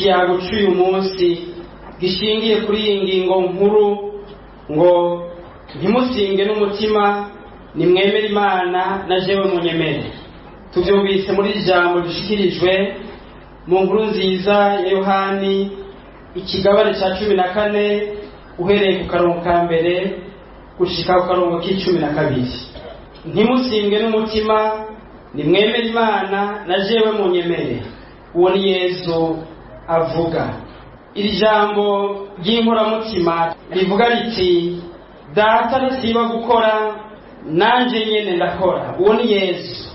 ikiyago cy'uyu munsi gishingiye kuri iyi ngingo nkuru ngo ntimusinge n'umutima nimwemere Imana na jewe munyemere. Tubyumvise muri ijambo rishikirijwe mu nkuru nziza ya Yohani ikigabane cya 14 uhereye ku karongo ka mbere gushika ku karongo k'12. Ntimusinge n'umutima nimwemere Imana na jewe munyemere. Uwo ni Yesu avuga. Iri jambo ry'inkoramutima rivuga riti data nasiba gukora nanje nyene ndakora. Uwo ni Yesu.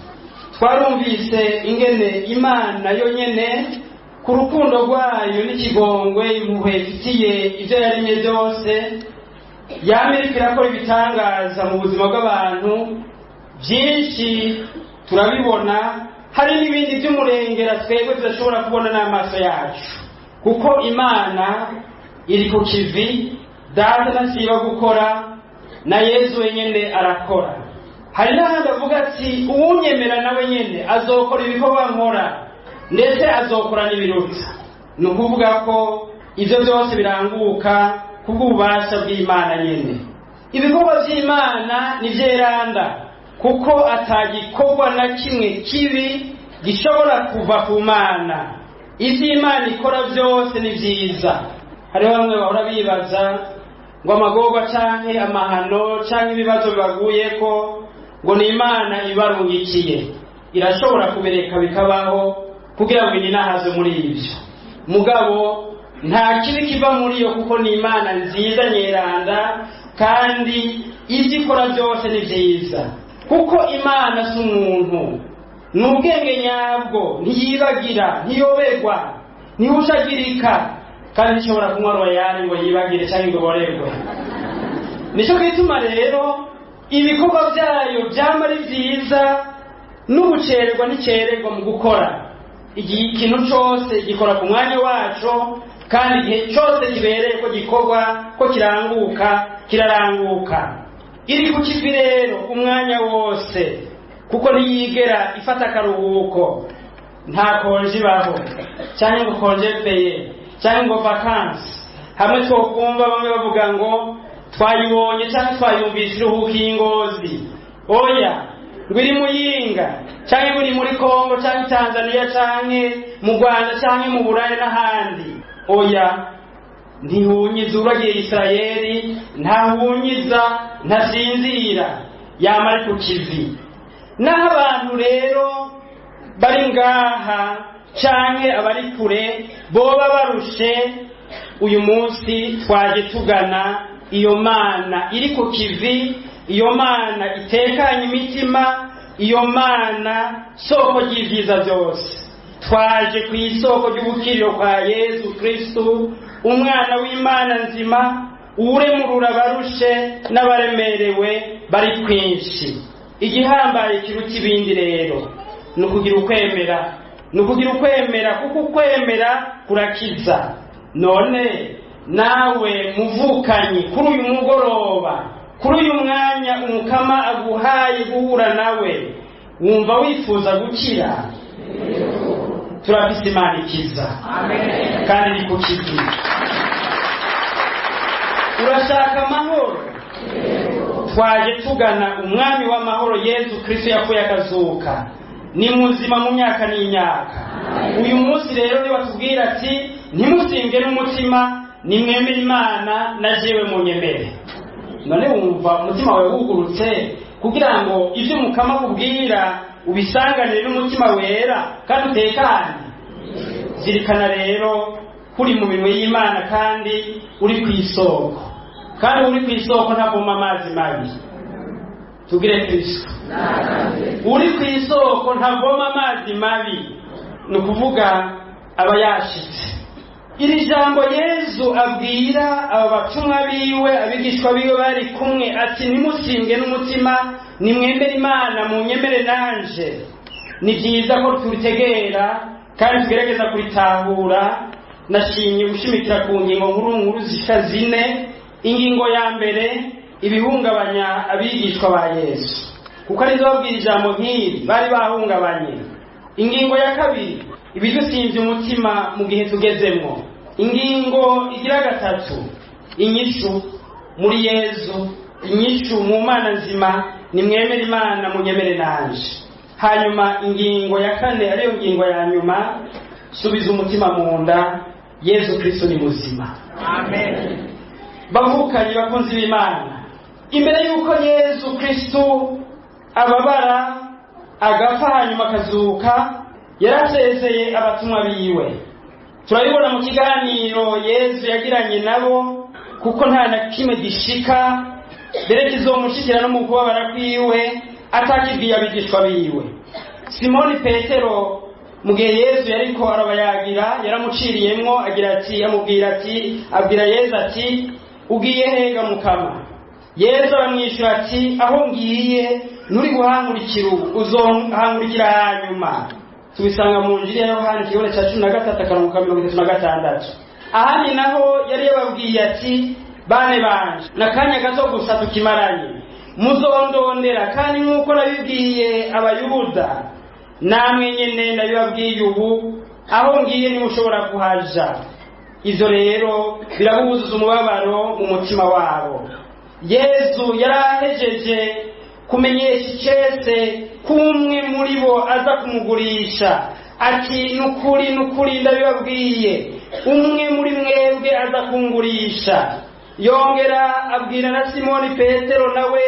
Twarumvise ingene Imana yo nyene ku rukundo rwayo n'ikigongwe impuhwe ifitiye ivyo yaremye byose yamerikira ko ibitangaza mu buzima bw'abantu byinshi turabibona. Hari n'ibindi by'umurengera twebwe tudashobora kubona n'amaso yacu, kuko Imana iri ku kivi. Data nasiba gukora na Yesu wenyene arakora. Hari n'ahandi avuga ati uwunyemera nawe nyene azokora ibikorwa nkora ndetse azokora n'ibiruta. Ni ukuvuga ko ivyo byose biranguka kubw'ububasha bw'Imana nyene. Ibikorwa by'Imana ni vyeranda, kuko atagikorwa na kimwe kibi gishobora kuva ku Mana. Ivy'Imana ikora byose ni vyiza. Hariho bamwe bahora bibaza ngo amagorwa canke amahano canke ibibazo bibaguyeko ngo ni Imana ibarungikiye. Irashobora kubereka bikabaho kugira ngo ininahaze muri ivyo. Mugabo nta kibi kiva muri yo, kuko ni Imana nziza nyeranda kandi ivyo ikora byose ni vyiza. Kuko Imana si umuntu, ni ubwenge nyabwo, ntiyibagira, ntiyoberwa, ntihushagirika, kandi nishobora kunywa royali ngo yibagire cyangwa ngo borerwe. Nico gituma rero ibikorwa byayo byama ari vyiza, n'ubucererwa n'icererwa mu gukora. Igihe ikintu cyose gikora ku mwanya waco, kandi igihe cyose kibereye ko gikorwa, ko kiranguka, kiraranguka. Iri ku kivi rero umwanya wose, kuko ntiyigera ifata akaruhuko. Nta konje baho cyangwa ngo konje peye cyangwa ngo vacances. Hamwe twokumva bamwe bavuga ngo twayibonye cyangwa twayumvise iruhuko y'ingozi. Oya, ngwiri Muyinga cyangwa ngwiri muri Kongo cyangwa Tanzania cyangwa mu Rwanda cyangwa mu Burayi n'ahandi. Oya, ntihunyiza uragiye Isirayeli, ntahunyiza, ntasinzira, yamara ku kivi. Naho abantu rero bari ngaha canke abari kure boba barushe, uyu munsi twaje tugana iyo Mana iri ku kivi, iyo Mana itekanye imitima, iyo Mana soko ry'ivyiza byose. Twaje ku isoko ry'ubukiriro kwa Yesu Kristo, umwana w'Imana nzima, uremurura barushe n'abaremerewe bari kwinshi. Igihambaye kiruta ibindi rero ni ukugira ukwemera, ni ukugira ukwemera, kuko ukwemera kurakiza. None nawe muvukanyi, kuri uyu mugoroba, kuri uyu mwanya umukama aguhaye guhura nawe, wumva wifuza gukira? Turafise Imana ikiza, amen, kandi ni ku kivi. Urashaka amahoro? Twaje tugana umwami w'amahoro Yesu Kristo yapfuye akazuka, ni muzima mu myaka n'imyaka. Uyu munsi rero ni batubwira ati ntimusinge n'umutima nimwemere Imana na jewe munyemere. None wumva umutima wawe wugurutse kugira ngo ivyo umukama kubwira ubisanganire n'umutima wera kandi utekanye? Zirikana rero kuri mu minwe y'Imana kandi uri ku isoko. Kandi uri ku isoko ntavoma amazi mabi. Tugire Kristo. Uri ku isoko ntavoma amazi mabi, ni ukuvuga aba yashitse. Iri jambo Yesu abwira aba batumwa biwe, abigishwa biwe bari kumwe, ati nimusinge n'umutima nimwemere Imana munyemere nanje. Ni byiza ko turitegera kandi tugerageza kuritahura. Nashimye gushimikira ku ngingo nkuru zishika 4. Ingingo ya mbere, ibihungabanya abigishwa ba Yesu, kuko arizo babwira ijambo nk'iri bari bahungabanye. Ingingo ya kabiri, ibidusinze umutima mu gihe tugezemo. Ingingo igira gatatu, inyishu muri Yezu, inyishu mu Mana nzima, nimwemere Imana munyemere nanje. Hanyuma ingingo ya kane ariyo ngingo ya nyuma, subiza umutima mu nda, Yezu Kristo ni muzima. Amen. Bavukanye bakunzi b'Imana, imbere yuko Yezu Kristo ababara agapfa hanyuma akazuka, yarasezeye abatumwa biwe. Turabibona mu kiganiro Yezu yagiranye nabo, kuko nta na kimwe gishika mbere kizomushikira no mu kubabara kwiwe atakibwiye abigishwa biwe. Simoni Petero mu gihe Yezu yariko arabayagira yaramuciriyemwo abwira Yezu ati ugiye hega Mukama? Yezu aramwishyura ati aho ngiye nturi guhangurikira ubu, uzohangurikira hanyuma. Tubisanga mu Injili ya Yohana ikigobe cya 13:36. Ahandi naho yari yababwiye ati bane banje nakanya gato gusa tukimaranye muzondondera, kandi nk'uko nabibwiye abayuda namwe nyene nabibabwiye ubu, aho ngiye ntimushobora kuhaja. Ivyo rero birabuzuza umubabaro mu mutima wabo. Yezu yarahejeje kumenyesha icese kumwe muri bo aza kumugurisha, ati nukuri ndabibabwiye umwe muri mwebwe aza kungurisha. Yongera abwira na Simoni Petero nawe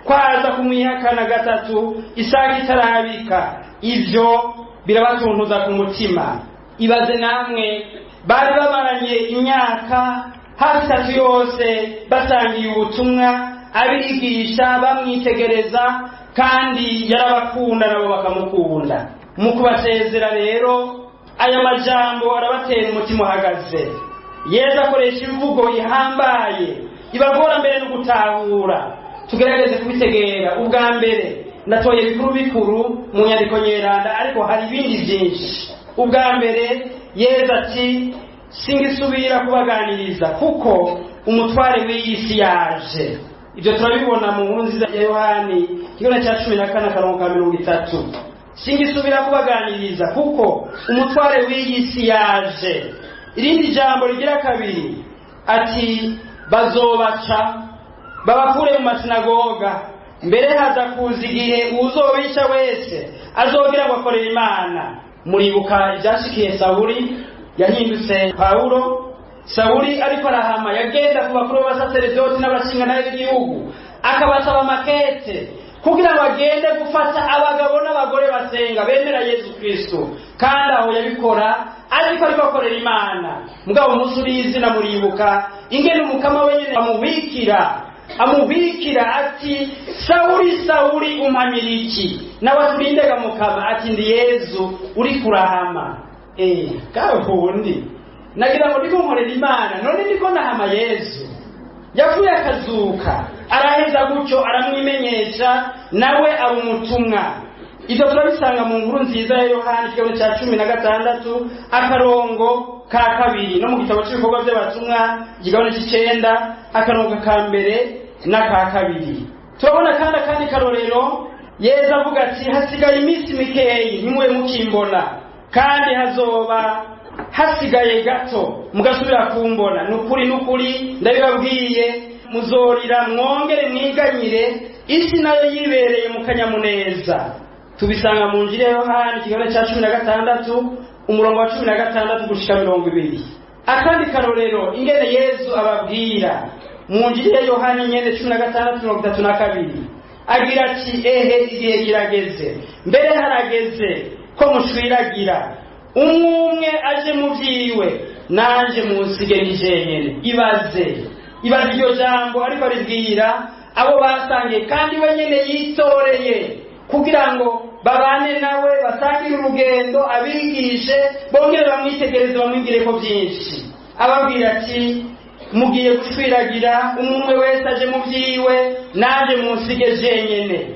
kwaza kumwihakana gatatu isaka itarabika. Ivyo birabatuntuza ku mutima. Ibaze namwe bari bamaranye imyaka hafi 3 yose basangiye ubutumwa, abigisha bamwitegereza, kandi yarabakunda nabo bakamukunda. Mu kubasezera rero aya majambo arabatera umutima uhagaze. Yezu akoresha imvugo ihambaye ibagora mbere no gutahura. Tugerageze kubitegera. Ubwa mbere natoye bikuru mu nyandiko nyeranda, ariko hari ibindi byinshi. Ubwa mbere Yezu ati singisubira kubaganiriza kuko umutware w'iyisi yaje. Ibyo turabibona mu nkuru nziza ya Yohani ikigobe cya 14:30. Singisubira kubaganiriza kuko umutware w'iyisi yaje. Irindi jambo rigira kabiri ati bazobaca babakure mu masinagoga, mbere haza kuza igihe uzobica wese azogira ngo akorera Imana. Muribuka ibyashikiye Sawuli yahindutse Paulo. Sawuli ariko arahama yagenda ku bakuru b'abasaseredoti n'abashinga b'igihugu akabasaba makete kugira ngo agende gufata abagabo n'abagore basenga bemera Yezu Kristo, kandi aho yabikora ariko akorera Imana. Mugabo musurizi na muribuka ingene umukama wenyene amubikira ati Sawuli umpamiliki, nawe turindega mukama ati ndi Yezu uri kurahama. Kahundi nagira ngo ndikumorera Imana, none niko nahama Yezu yapfuye akazuka, araheza gutyo aramwimenyesha nawe aba umutumwa. Ibyo turabisanga mu nkuru nziza ya Yohana ikigobe cya 16:2 no mu gitabo cy'ibikorwa by'abatumwa ikigobe cy'icenda 1 na 2. Turabona kandi karorero Yezu avuga ati hasigaye iminsi mikeyi nimwe mukimbona, kandi hazoba hasigaye gato mugasubira kumbona. Nukuri ndabibabwiye muzorira mwongere mwiganyire, isi nayo yibereye mu kanyamuneza. Tubisanga mu Injili ya Yohana ikigobe cya 16:16 gushika 20. Akandi karorero ingene Yezu ababwira mu Injili ya Yohana nyene 16:32 agira ati igihe kirageze, mbere harageze ko mushwiragira, umwe aje mu byiwe nanje musige nijenyene. Ibaze iryo jambo ariko aribwira abo basangiye, kandi we nyene yitoreye kugira ngo babane nawe, basangire urugendo, abigishe, bongere bamwitegereze, bamwigire ko byinshi. Ababwira ati mugiye gushwiragira, umwe wese aje mu byiwe nanje musige jenyene.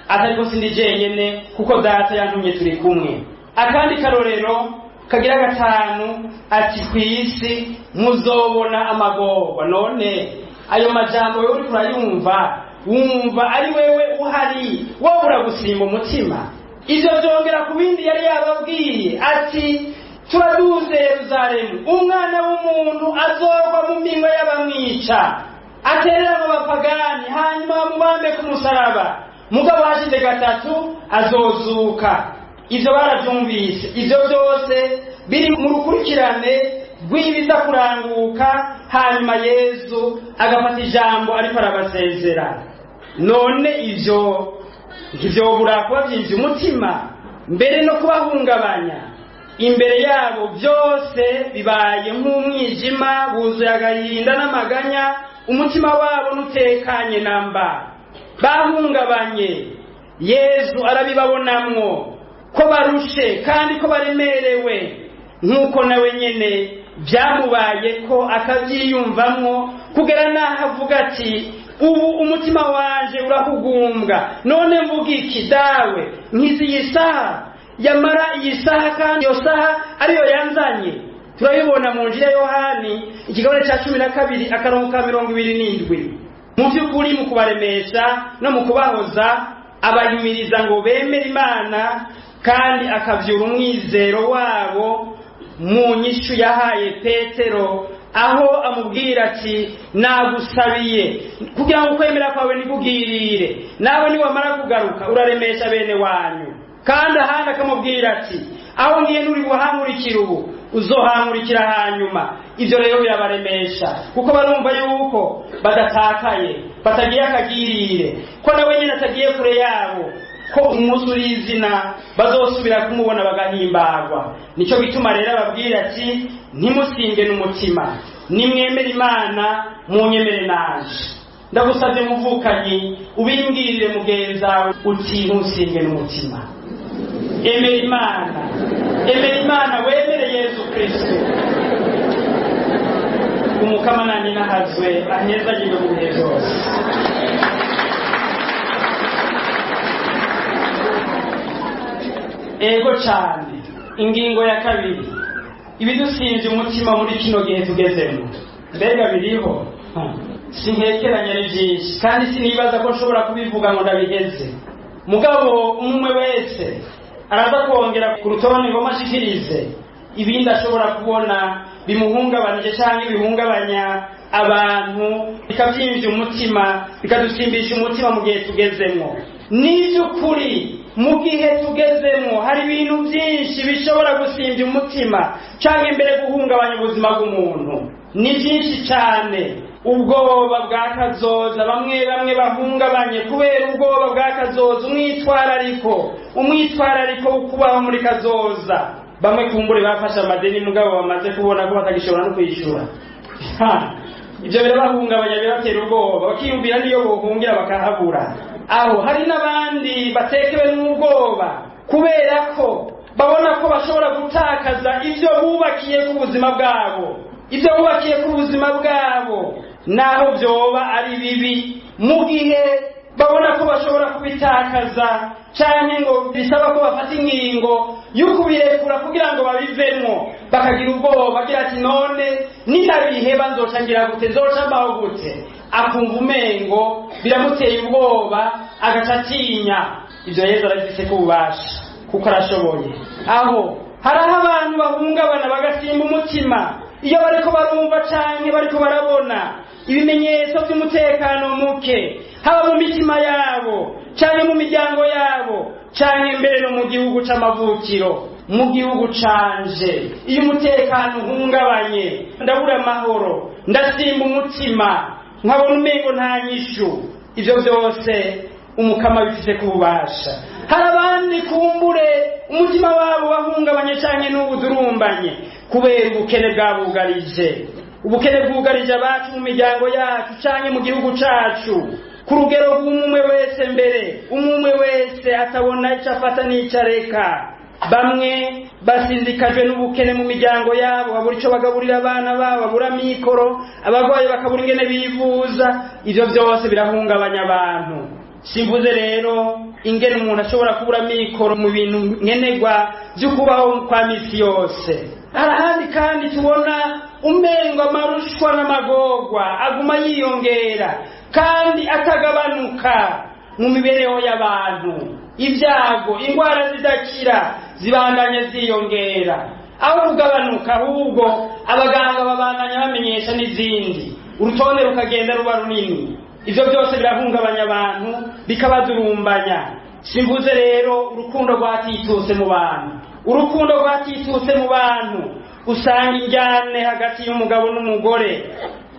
Atariko sindi jenyene kuko data yantumye turi kumwe. Akandi karorero kagira 5 ati kwisi muzobona amagorwa. None ayo majambo yo uri kurayumva, wumva ari wewe uhari, wowe uragusimba umutima. ivyo vyongera ku bindi yari yababwiye ati turaduze Yerusalemu, umwana w'umuntu azorwa mu minwe y'abamwica, aterera mu bapagani, hanyuma bamubambe ku musaraba, mugabo hashize gatatu azozuka. Ivyo baravyumvise. Ivyo byose biri mu rukurikirane rw'ibiza kuranguka, hanyuma Yesu agafata ijambo ariko arabasezera. None ivyo ntivyobura kuba vyinjiye umutima, mbere no kubahungabanya. Imbere yabo byose bibaye nk'umwijima, buzuye agahinda n'amaganya, umutima wabo nutekanye namba, bahungabanye. Yesu arabibabonamwo ko barushe kandi ko baremerewe, nk'uko nawe nyene byamubaye ko akabyiyumvamwo, kugera naho avuga ati ubu umutima wanje urahugumbwa, none mvuga iki dawe, nkizi iyi saha, yamara iyi saha kandi iyo saha ariyo yanzanye. Turabibona mu Injili ya Yohani ikigabane cya 12 akarongo ka 27. Mu by'ukuri mu kubaremesha no mu kubahoza abayimiriza ngo bemere Imana, kandi akavyura umwizero wabo mu nyishu yahaye Petero, aho amubwira ati nagusabiye kugira ngo kwemera kwawe nikugirire, nawe niwamara kugaruka uraremesha bene wanyu. Kandi ahandi akamubwira ati aho ngiye nturi buhangurikira ubu uzohangurikira hanyuma. Ivyo rero birabaremesha kuko barumva yuko badatakaye, batagiye akagirire, ko nawe nyine atagiye kure yabo, ko umunsi uri izina bazosubira kumubona bagahimbagwa. Nico bituma rero ababwira ati ntimusinge n'umutima, nimwemere Imana munyemere nanje. Ndagusabye muvukanyi ubimbwirire mugenzawe uti ntusinge n'umutima. Emera Imana, emera Imana, wemere Yesu Kristo. Umukama nani nahazwe aheza jiwe mu bihe byose. Ego cyane. Ingingo ya kabiri, ibidusinze umutima muri kino gihe tugezemo. Mbega biriho? Sinkekeranya ni byinshi kandi sinibaza ko nshobora kubivuga ngo ndabiheze. Mugabo umwe wese araza kongera ku rutonde ngo mashikirize ibindi ashobora kubona bimuhungabanije cyangwa bihungabanya abantu, bikabyinjira umutima, bikadusimbisha umutima mu gihe tugezemo. Niby'ukuri mu gihe tugezemo hari ibintu byinshi bishobora gusimbya umutima cyangwa imbere guhungabanya ubuzima bw'umuntu. Ni byinshi cyane. Ubwoba bwa kazoza, bamwe bahungabanye kubera ubwoba bwa kazoza, umwitwarariko wo kubaho muri kazoza. Bamwe kumbure bafashe amadeni mugabo bamaze kubona ko batagishobora no kwishyura. Ibyo birabahungabanya, biratera ubwoba, bakiyumvira niyo bohungira bakahabura. Aho hari n'abandi batekewe n'ubwoba kubera ko babona ko bashobora gutakaza ibyo bubakiye ku buzima bwabo, naho byoba ari bibi, mu gihe babona ko bashobora kubitakaza cyane ngo bisaba ko bafata ingingo yo kubirekura kugira ngo babivemo. Bakagira ubwoba, bagira ati none ninabiheba nzoca ngira gute, nzoca mbaho gute. Akumva umengo biramuteye ubwoba, agacatinya. Ibyo Yesu arabifise ko ubasha kuko arashoboye. Aho haraho abantu bahungabana bagasimba umutima iyo bariko barumva canke bariko barabona ibimenyetso by'umutekano muke, haba mu mitima yabo canke mu miryango yabo canke mbere no mu gihugu c'amavukiro. Mu gihugu canje iyo umutekano uhungabanye, ndabura amahoro, ndasimba umutima, nkabona umengo nta nyishu. Ivyo byose umukama bifise kububasha. Hari abandi kumbure umutima wabo wahungabanye canke n'ubudurumbanye kubera ubukene bwabugarije. Ubukene bwugarije abacu mu miryango yacu canke mu gihugu cacu, ku rugero rw'umwe wese mbere, umwe wese atabona icyo afata n'icyo areka. Bamwe basindikajwe n'ubukene mu miryango yabo, babura icyo bagaburira abana babo, babura mikoro, abagwayi bakabura ingene bivuza. Ivyo byose birahungabanya abantu. Simvuze rero ingene umuntu ashobora kubura mikoro mu bintu nkenerwa byo kubaho kwa misi yose. Arahandi kandi tubona umengo amarushwa n'amagorwa aguma yiyongera kandi atagabanuka mu mibereho y'abantu. ibyago indwara zidakira zibandanye ziyongera aho kugabanuka ahubwo abaganga babandanya bamenyesha n'izindi urutonde rukagenda ruba runini ivyo byose birahungabanya abantu bikabadurumbanya simvuze rero urukundo rwatituse mu bantu urukundo rwatituse mu bantu usanga injyane hagati y'umugabo n'umugore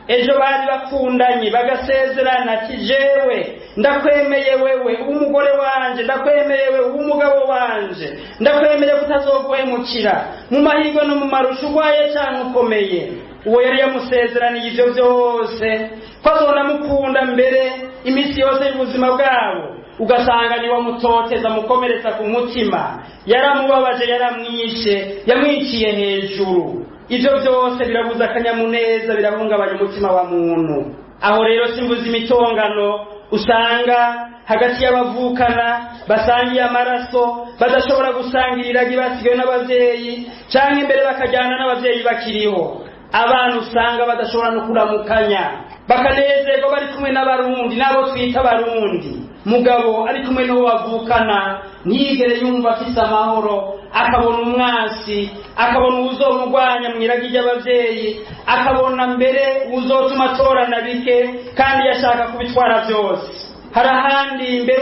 ejo bari bakundanye bagasezerana ati jewe ndakwemeye wewe umugore wanje ndakwemeye wewe umugabo wanje ndakwemeye kutazoguhemukira mu mahirwe no mu marusha urwaye cyangwa ukomeye uwo yari yamusezeraniye ivyo byose kwazona mukunda mbere iminsi yose y'ubuzima bwabo ugasanga niwe mutoteza mukomeretsa ku mutima yaramubabaje yaramwishe yamwiciye hejuru ivyo byose birabuza akanyamuneza birahungabanya umutima wa muntu aho rero simvuze imitongano usanga hagati y'abavukana basangiye amaraso badashobora gusangirira basigaye n'abavyeyi canke imbere bakajyana n'abavyeyi bakiriho abantu usanga badashobora no kuramukanya bakanezerwa bari kumwe n'abarundi nabo twita abarundi mugabo ari kumwe n'uwo bavukana ntiyigere yumva afise amahoro akabona umwasi akabona uzomugwanya mwiragi ry'abavyeyi akabona mbere uzotuma atorana bike kandi yashaka kubitwara byose hari ahandi mbere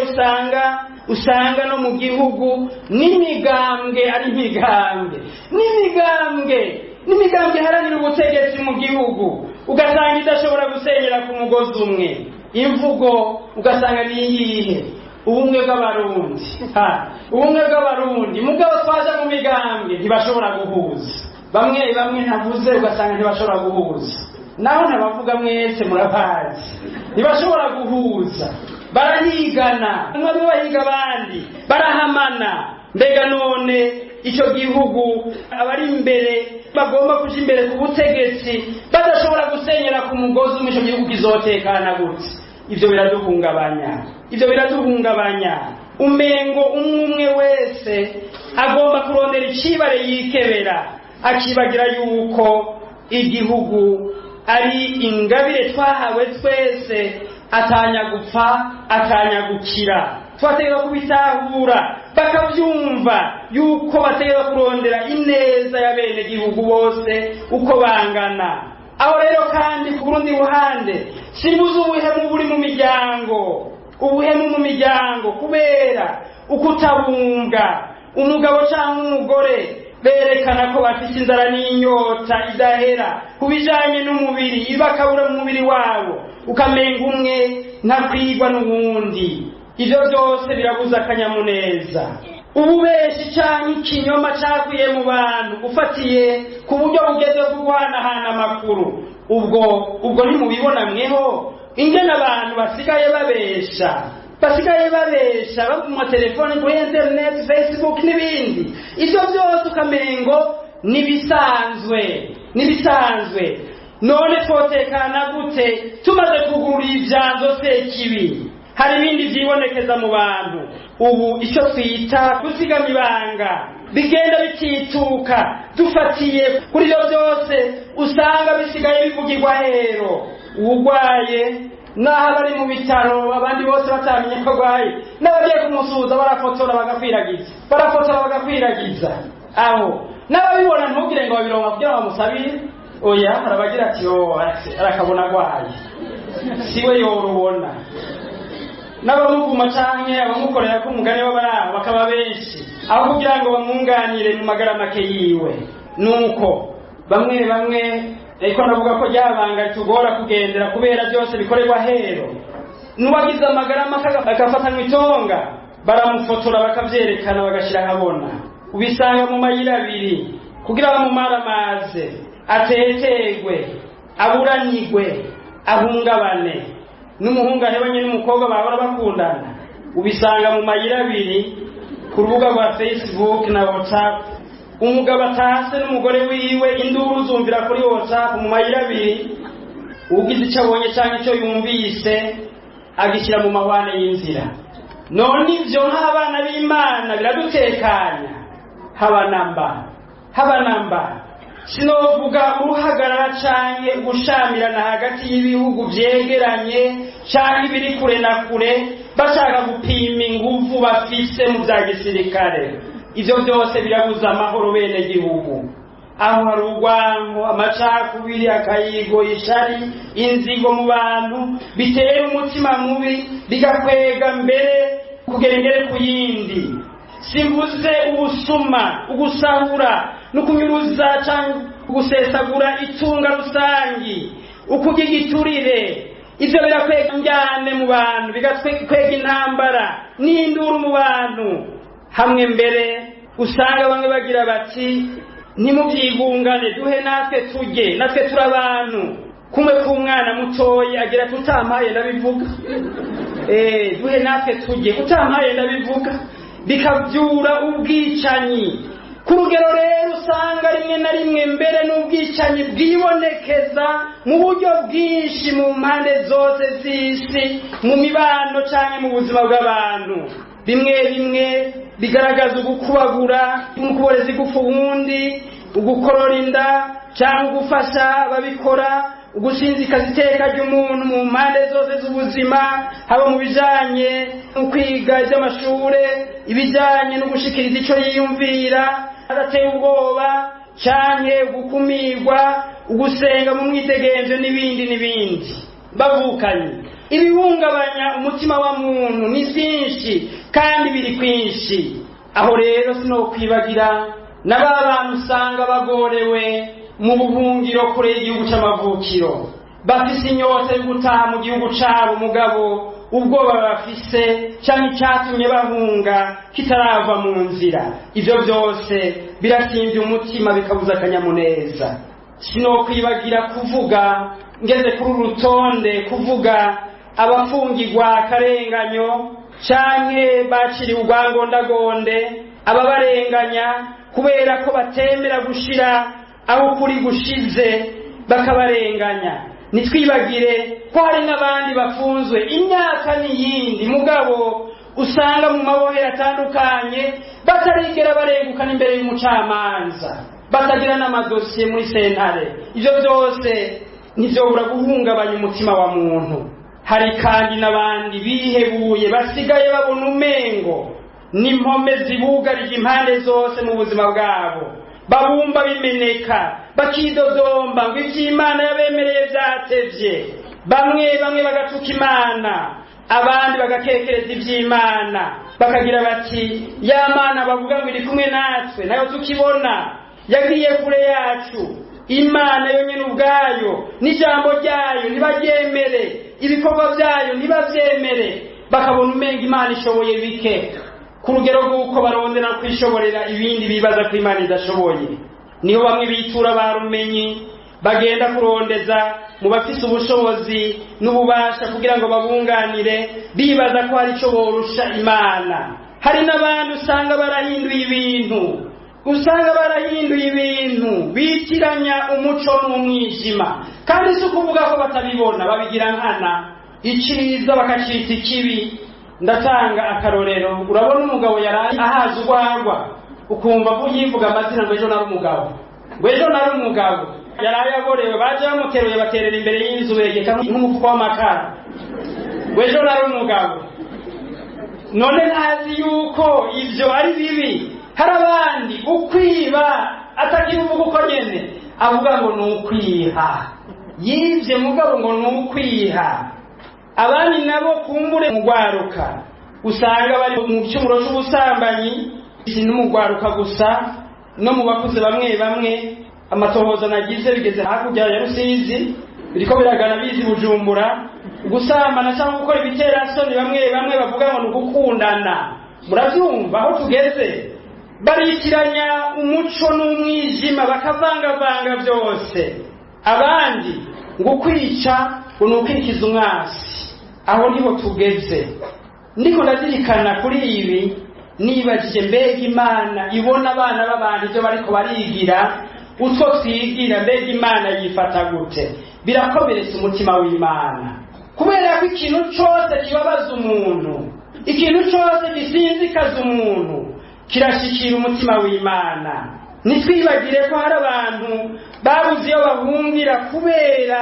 usanga no mu gihugu n'imigambwe ari n'imigambwe haranira ubutegetsi mu gihugu ugasanga idashobora gusenyera ku mugozi umwe imvugo ugasanga ni iyihe ubumwe bw'abarundi mugabo twaje mu migambwe ntibashobora guhuza bamwe ntavuze ugasanga ntibashobora guhuza naho ntabavuga mwese murabazi ntibashobora guhuza barahigana umwe bahiga abandi barahamana mbega none icyo gihugu abari imbere bagomba kuja imbere ku butegetsi badashobora gusenyera ku mugozi umwe icyo gihugu kizotekana gute ivyo biraduhungabanya umengo umwe wese agomba kurondera icibare yikebera akibagira yuko igihugu ari ingabire twahawe twese atanya gupfa atanya gukira twategeka kubitahura bakavyumva yuko bategeka kurondera ineza ya bene gihugu bose uko bangana aho rero kandi ku rundi ruhande simbuze ubuhemu buri mu miryango kubera ukutabunga umugabo cyangwa umugore berekana ko bafite inzara n'inyota idahera kubijanye n'umubiri bakabura mu mubiri wabo ukamenga umwe ntakwigwa n'uwundi ivyo byose birabuza akanyamuneza ububeshi cyangwa ikinyoma cyakuye mu bantu ufatiye ku buryo bugeze bwo guhanahana amakuru ubwo ntimubibona mweho ingene abantu basigaye babesha mu telefone kuri internet Facebook n'ibindi ivyo byose ukamengo nibisanzwe none twotekana gute tumaze kugura ivyanzo sekibi hari ibindi vyibonekeza mu bantu ubu icyo twita kuzigama ibanga bigenda bitituka dufatiye kuri ibyo byose usanga bisigaye bivugirwa hero uwugwaye naho abari mu bitaro abandi bose batamenye ko agwaye n'abagiye kumusuhuza barafotora bagakwiragiza aho n'ababibona ntugire ngo babironka kugira ngo bamusabire oya harabagira ati arakabona agwaye siwe yorubona n'abamuvuma canke abamukorera ko umugani w'abaraho bakaba benshi aho kugira ngo bamwunganire mu magara make yiwe nuko bamwe ariko navuga ko ryabanga tugora kugendera kubera byose bikorerwa hero n'uwagize amagara make agafata itonga baramufotora bakavyerekana bagashira habona ubisanga mu mayira abiri kugira bamumara amaze atetegwe aburanigwe ahungabane n'umuhungu ahebanye n'umukobwa bahora bakundana ubisanga mu mayira abiri ku rubuga rwa Facebook na WhatsApp umugabo atase n'umugore wiwe induru zumvira kuri WhatsApp mu mayira abiri ugize icyo abonye cyangwa icyo yumvise agishyira mu mahwane y'inzira none ivyo nk'abana b'Imana biradutekanya habanamba sinovuga uruhagarara canke gushamirana hagati y'ibihugu vyegeranye cyangwa ibiri kure na kure bashaka gupima ingufu bafise mu bya gisirikare. Ivyo byose birabuza amahoro bene gihugu. Aho hari urwango, amacakubiri, akayigo, ishari, inzigo mu bantu bitera umutima mubi bigakwega mbere kugerengere ku yindi. Simvuze ubusuma, ugusahura no kunyuruza cyangwa gusesagura itunga rusangi, ukugigiturire. Ivyo birakwega njyane mu bantu, bigakwega intambara n'induru mu bantu. Hamwe mbere usanga bamwe bagira bati nimubyigungane duhe natwe tujye, natwe turabantu. Kumwe k'umwana mutoyi agira tutampaye ndabivuga. Duhe natwe tujye, utampaye ndabivuga. Bikavyura ubwicanyi. Ku rugero rero usanga rimwe na rimwe mbere n'ubwicanyi bwibonekeza mu buryo bwinshi mu mpande zose z'isi, mu mibano canke mu buzima bw'abantu. Rimwe rimwe bigaragaza ugukubagura, umukuborezi gufu wundi, ugukorora inda cyangwa gufasha babikora, ugushinzikaza iteka ry'umuntu mu mpande zose z'ubuzima, haba mu bijanye no kwiga iby'amashure, ibijanye no gushikiriza ico yiyumvira, adateye ubwoba canke gukumirwa, ugusenga mu mwitegenzo n'ibindi n'ibindi. Bavukanye ibihungabanya umutima wa muntu ni byinshi kandi biri kwinshi. Aho rero sinokwibagira n'abantu usanga bagorewe mu buhungiro kure y'igihugu c'amavukiro, bafise inyota yo gutaha mu gihugu cabo, mugabo ubwoba bafise canke cyatumye bahunga kitarava mu nzira. Ivyo byose birasimbye umutima bikabuza akanyamuneza. Sinokwibagira kuvuga ngeze kuri rutonde, kuvuga abafungirwa akarenganyo canke baciriwe urwangondagonde, ababarenganya kubera ko batemera gushira aho kuri gushize bakabarenganya. Nitwibagire ko hari n'abandi bafunzwe imyaka n'iyindi, mugabo usanga mu mabohero atandukanye batarigera barengukana imbere y'umucamanza, batagira n'amadosiye muri sentare. Ivyo byose ntivyobura guhungabanya umutima wa muntu. Hari kandi n'abandi bihebuye basigaye babona umengo n'impome zibugarije impande zose mu buzima bwabo, babumba bimeneka, bakidodomba ngo ivy'Imana yabemereye vyatevye. Bamwe bagatuka Imana, abandi bagakekereza ivy'Imana, bakagira bati ya Mana bavuga ngo iri kumwe natwe nayo tukibona yagiye kure yacu. Imana yonyene ubwayo n'ijambo ryayo ntibaryemere, ibikorwa byayo ntibavyemere, bakabona umenga Imana ishoboye bike ku rugero rw'uko barondera kwishoborera ibindi bibaza ko Imana idashoboye. Niho bamwe bitura barumenyi bagenda kurondeza mu bafise ubushobozi n'ububasha kugira ngo babunganire, bibaza ko hari ico borusha Imana. Hari n'abandi usanga barahinduye ibintu bitiranya umuco n'umwijima, kandi si ukuvuga ko batabibona, babigira nkana. Iciza bakacita ikibi. Ndatanga akarorero, urabona umugabo yaraye ahaza urwarwa, ukumva ko yivuga amazina ngo ejo nari umugabo, yaraye agorewe, baje bamuteruye baterera imbere y'inzu begeka nk'umufuko w'amakara, ngo ejo nari umugabo. None ntazi yuko ivyo ari bibi. Hari abandi ukwiba atakivuga uko nyene, avuga ngo ni ukwiha, yivye mugabo ngo ni ukwiha. Abandi nabo kumbure mugwaruka usanga bari mu cyumuro cy'ubusambanyi, si n'umugwaruka gusa no mu bakuze bamwe. Amatohoza nagize bigeze hakurya ya Rusizi, biriko biragana bizi Bujumbura, gusambana cyangwa gukora ibiterasoni bamwe bavuga ngo ni ugukundana. Muravyumva aho tugeze, baritiranya umuco n'umwijima, bakavangavanga byose. Abandi ngo kwica ngo ni ukwikiza umwasi. Aho niho tugeze. Ndiko ndazirikana kuri ibi, nibajije mbega Imana ibona abana b'abantu ibyo bariko barigira, utwo twigira mbega Imana yifata gute? Birakomeretsa umutima w'Imana, kubera ko ikintu cyose kibabaza umuntu, ikintu cyose gisinzikaza umuntu kirashikira umutima w'Imana. Nitwibagire ko hari abantu babuze iyo bahungira kubera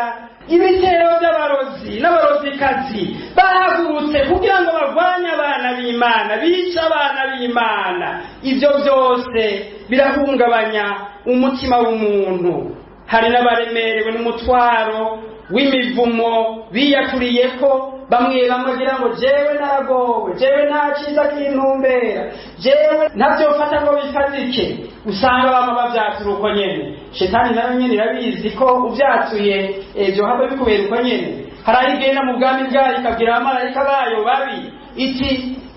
ibitero by'abarozi n'abarozikazi bahagurutse kugira ngo barwanye abana b'Imana, bice abana b'Imana. Ibyo byose birahungabanya umutima w'umuntu. Hari n'abaremerewe n'umutwaro w'imivumo biyaturiye ko bamwe bagira ngo jewe naragowe, jewe nta cyiza kintumbera, jewe ntabyofata ngo bifatike. Usanga bama bavyatura uko nyene. Shetani nayo nyene irabizi ko uvyatuye byo haba bikubera uko nyene. Hari igenda mu bwami bwayo ikabwira abamarayika bayo babi iti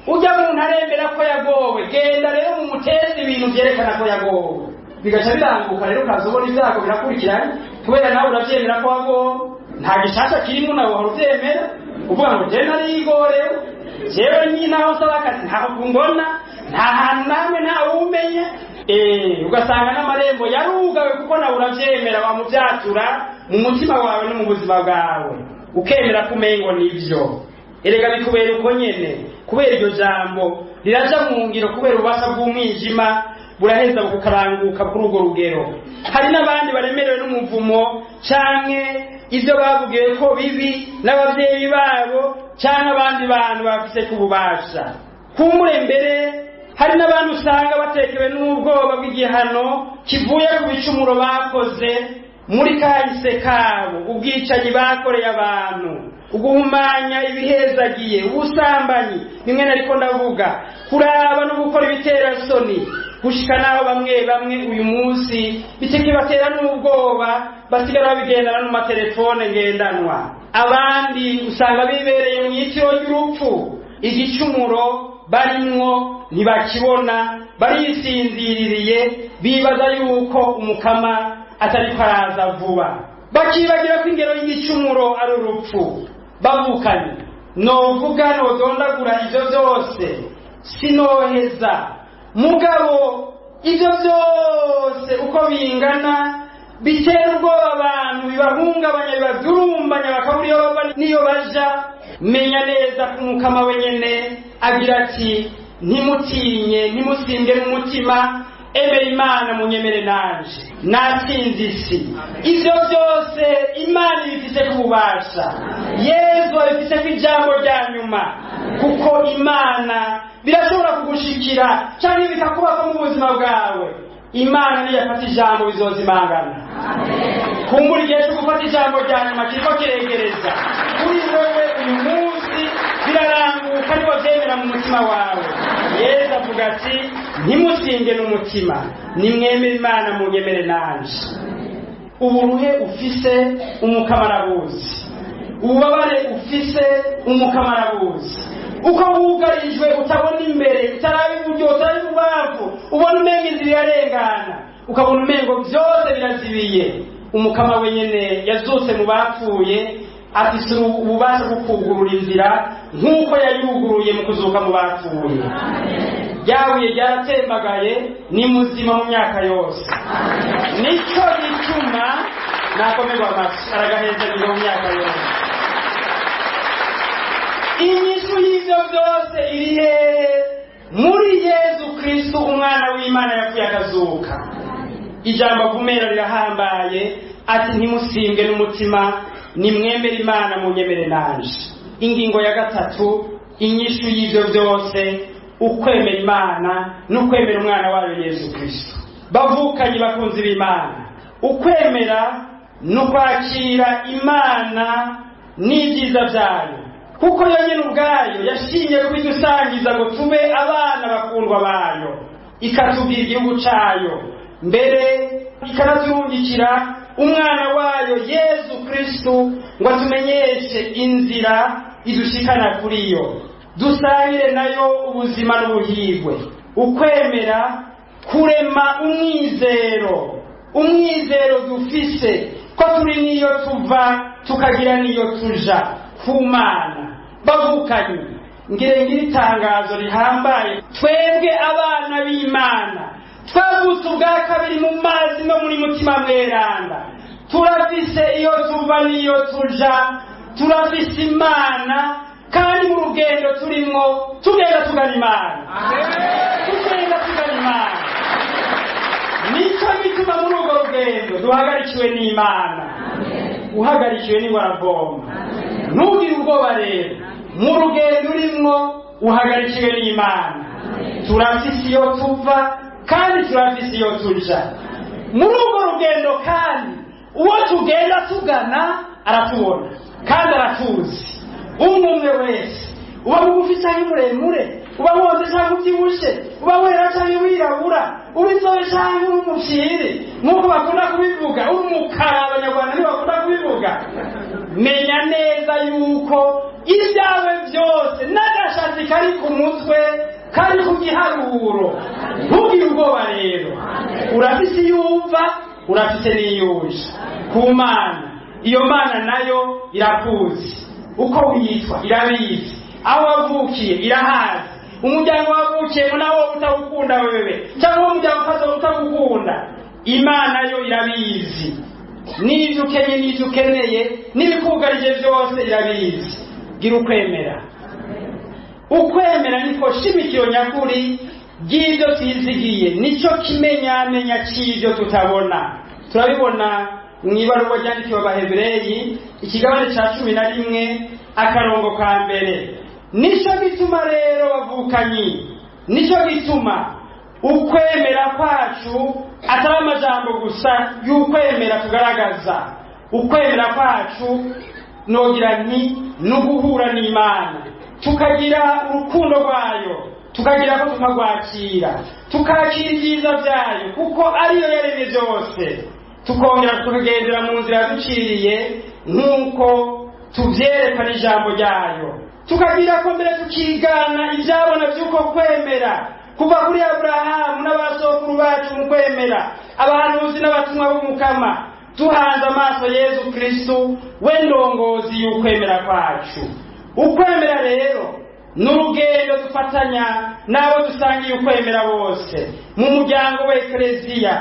ujya muntu arembera ko yagowe, genda rero mu mutezi ibintu byerekana ko yagowe. Bigaca biranguka rero ukazobona ibyago birakurikiranye kubera nawe uravyemera ko wagowe. Nta gishasha kirimo nawe wari uvyemera uvuga ngo je narigorewe, jewe nyina aho saba akazi ntaho kumbona, nta hantu namwe ntawe umenye. Ugasanga n'amarembo yarugawe kuko nawe uravyemera wamuvyatura mu mutima wawe no mu buzima bwawe ukemera kumengo nivyo. Erega bikubera uko nyene kubera iryo jambo riraja mu ngiro, kubera ubasha bw'umwijima buraheza bukaranguka kuri urwo rugero. Hari n'abandi baremerewe n'umuvumo canke ivyo bavugiye ko bibi n'abavyeyi babo canke abandi bantu bafise kububasha. Kumure mbere hari n'abantu usanga batekewe n'ubwoba bw'igihano kivuye ku bicumuro bakoze muri kahise kabo, ubwicanyi bakoreye abantu, uguhumanya ibihezagiye, ubusambanyi, bimwe nariko ndavuga, kuraba no gukora ibiterasoni, gushika naho bamwe uyu munsi bitekebatera n'ubwoba basigara babigendana mu matelefone ngendanwa. Abandi usanga bibereye mu yitiro y'urupfu, igicumuro barimwo ntibakibona, barisinziririye bibaza yuko umukama atari kwaraza vuba, bakibagira ko ingero y'igicumuro ari urupfu. Bavukanye novuga nodondagura ivyo byose sinoheza, mugabo ivyo byose uko bingana bitera ubwoba abantu, bibahungabanya, bibadurumbanya, bakabura iyo bava niyo baja. Menya neza ko umukama wenyene agira ati ntimutinye, ntimusinge n'umutima, emera Imana munyemere nanje, natsinze isi. Ivyo byose Imana ibifise kububasha, Yesu abifise ku ijambo rya nyuma, kuko Imana birashobora kugushikira cyangwa bikakubako mu buzima bwawe. Imana niyo yafata ijambo bizozimangana. Kumbura igihe cyo gufata ijambo rya nyuma kiriko kiregereza kuri wewe uyu munsi, biraranguka niba vyemera mu mutima wawe. Yesu avuga ati ntimusinge n'umutima, nimwemere Imana munyemere nanje. Uburuhe ufise umukama arabuzi, ububabare ufise umukama arabuzi. Uko wugarijwe utabona imbere, utarabe iburyo, utarabe ibubavu, ubona umenga inzira irarengana, ukabona umengo byose birazibiye, umukama wenyene yazutse mu bapfuye afise ububasha bwo kugurura inzira nk'uko yayuguruye mu kuzuka mu bapfuye. Yabuye ryaratembagaye, ni muzima mu myaka yose. Nico gituma nakomerwa amashyi aragaheza mu myaka yose. Inyishu y'ivyo byose iri muri Yesu Kristo umwana w'Imana yapfuye akazuka. Ijambo kumera rirahambaye ati ntimusinge n'umutima, nimwemere Imana munyemere nanje. Ingingo ya gatatu, inyishu y'ivyo byose, ukwemera Imana n'ukwemera umwana wayo Yesu Kristo. Bavukanye bakunzi b'Imana, ukwemera n'ukwakira Imana n'ibyiza byayo, kuko yonyine ubwayo yashinye kubidusangiza ngo tube abana bakundwa bayo, ikatubwira igihugu cayo, mbere ikanatungikira umwana wayo Yesu Kristo ngo atumenyeshe inzira idushikana kuri yo, dusangire nayo ubuzima n'ubuhigwe. Ukwemera kurema umwizero dufise ko turi niyo tuva tukagira niyo tuja ku Mana. Bavukanye ngire itangazo rihambaye, twebwe abana b'Imana twavutse ubwa kabiri mu mazi no muri mutima mweranda, turafise iyo tuva niyo tuja, turafise Imana, kandi mu rugendo turimo tugenda tugana Imana. Tugenda tugana Imana. Nico gituma muri urwo rugendo duhagarikiwe n'Imana. uhagarikiwe n'ingwarabomba. Ntugire ubwoba rero, mu rugendo urimwo uhagarikiwe n'Imana. Turafise iyo tuva kandi turafise iyo tuja. Muri urwo rugendo kandi uwo tugenda tugana aratubona kandi aratuzi. Umwe wese, uba mugufi cyangwa muremure, uba woze cyangwa ubyibushe, uba wera cyangwa wirabura, uba inzobe cyangwa umufyiri, nk'uko bakunda kubivuga, umukara abanyarwanda nibo bakunda kubivuga. Menya neza yuko ibyawe byose n'agashatsi kari ku mutwe kari ku giharuro. Ntugire ubwoba rero, urafise iyumva, urafise n'iyuje ku Mana. Iyo Mana nayo irakuzi, uko witwa irabizi, aho wavukiye irahazi, umuryango wavukiyemo nawo utagukunda wewe cyangwa umuryango utagukunda, Imana yo irabizi. N'ibyo ukenye n'ibyo ukeneye n'ibikugarije byose irabizi. Gira ukwemera. Ukwemera niko shimikiro nyakuri ry'ibyo twizigiye, nicyo kimenyamenya cy'ibyo tutabona. Turabibona mu ibaruwa ryandikiwe Abaheburayi ikigabane cya 11 akarongo ka mbere. Nicyo gituma rero bavukanyi, nicyo gituma ukwemera kwacu atari amajambo gusa y'ukwemera tugaragaza. Ukwemera kwacu nogira nti n'uguhura n'Imana, tukagira urukundo rwayo, tukagira ko tukagwakira, tukakira ibyiza byayo kuko ariyo yaremye byose, tukongera tukagendera mu nzira yaduciriye nk'uko tubyerekana ijambo ryayo, tukagira ko mbere tukigana ibyabona by'uko kwemera kuva kuri Aburahamu n'abasokuru bacu mu kwemera, abahanuzi n'abatumwa b'Umukama, tuhanze amaso Yesu Kristo we ndongozi y'ukwemera kwacu. Ukwemera rero n'urugendo dufatanya n'abo dusangiye ukwemera bose mu muryango wa Ekleziya,